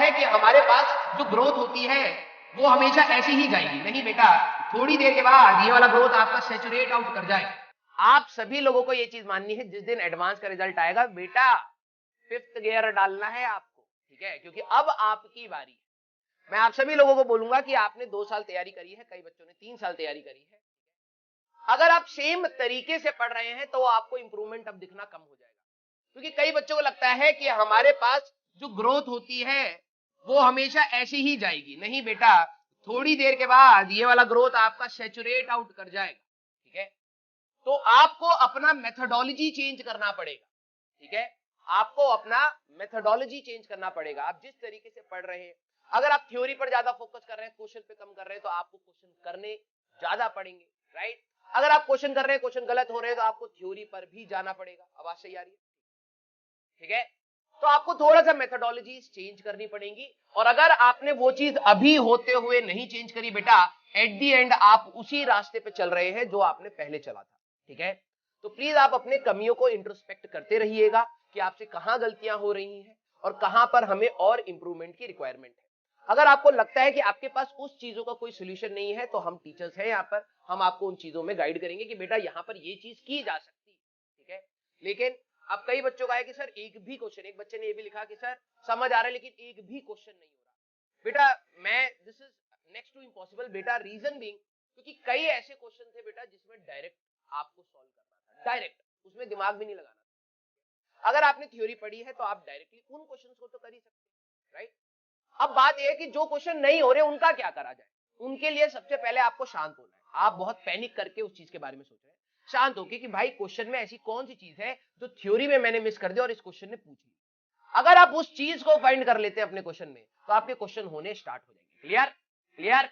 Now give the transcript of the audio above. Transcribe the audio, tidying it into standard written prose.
है कि हमारे पास जो ग्रोथ होती है वो हमेशा ऐसी ही जाएगी। नहीं बेटा, थोड़ी देर के बाद ये वाला ग्रोथ आपका सैचुरेट आउट कर जाएगा। आप सभी लोगों को ये चीज माननी है, जिस दिन एडवांस का रिजल्ट आएगा बेटा फिफ्थ गियर डालना है आपको, ठीक है, क्योंकि अब आपकी बारी है। मैं आप सभी लोगों को बोलूंगा कि आपने 2 साल तैयारी करी है, कई बच्चों ने 3 साल तैयारी करी है। अगर आप सेम तरीके से पढ़ रहे हैं तो आपको इंप्रूवमेंट अब दिखना कम हो जाएगा, क्योंकि कई बच्चों को लगता है कि हमारे पास जो ग्रोथ होती है वो हमेशा ऐसी ही जाएगी। नहीं बेटा, थोड़ी देर के बाद ये वाला ग्रोथ आपका सैचुरेट आउट कर जाएगा, ठीक है। तो आपको अपना मेथोडोलॉजी चेंज करना पड़ेगा, ठीक है, आपको अपना मेथोडोलॉजी चेंज करना पड़ेगा। आप जिस तरीके से पढ़ रहे हैं, अगर आप थ्योरी पर ज्यादा फोकस कर रहे हैं, क्वेश्चन पे कम कर रहे हैं, तो आपको क्वेश्चन करने ज्यादा पड़ेंगे, राइट। अगर आप क्वेश्चन कर रहे हैं, क्वेश्चन गलत हो रहे हैं, तो आपको थ्योरी पर भी जाना पड़ेगा। आवाज सही आ रही है, ठीक है। तो आपको थोड़ा सा मेथोडोलॉजी चेंज करनी पड़ेगी, और अगर आपने वो चीज अभी होते हुए नहीं चेंज करी बेटा, एट दी एंड आप उसी रास्ते पे चल रहे हैं जो आपने पहले चला था, ठीक है। तो प्लीज आप अपने कमियों को इंट्रोस्पेक्ट करते रहिएगा कि आपसे कहां गलतियां हो रही हैं और कहां पर हमें और इंप्रूवमेंट की रिक्वायरमेंट है। अगर आपको लगता है कि आपके पास उस चीजों का कोई सोल्यूशन नहीं है, तो हम टीचर्स हैं यहाँ पर, हम आपको उन चीजों में गाइड करेंगे कि बेटा यहाँ पर ये चीज की जा सकती है, ठीक है। लेकिन अब कई बच्चों का है कि सर एक भी क्वेश्चन, एक बच्चे ने ये भी लिखा कि सर समझ आ रहा है लेकिन एक भी क्वेश्चन नहीं हो रहा। बेटा मैं this is next to impossible बेटा, रीजन बीइंग क्योंकि कई ऐसे क्वेश्चन थे बेटा जिसमें डायरेक्ट आपको सॉल्व करना था, डायरेक्ट, उसमें दिमाग भी नहीं लगाना था। अगर आपने थ्योरी पढ़ी है तो आप डायरेक्टली उन क्वेश्चंस को तो कर ही सकते हैं, राइट। अब बात यह है कि जो क्वेश्चन नहीं हो रहे उनका क्या करा जाए। उनके लिए सबसे पहले आपको शांत होना है। आप बहुत पैनिक करके उस चीज के बारे में सोच रहे हैं, शांत होके कि भाई क्वेश्चन में ऐसी कौन सी चीज है जो थ्योरी में मैंने मिस कर दिया और इस क्वेश्चन ने पूछ लिया। अगर आप उस चीज को फाइंड कर लेते हैं अपने क्वेश्चन में, तो आपके क्वेश्चन होने स्टार्ट हो जाएंगे। Clear, clear.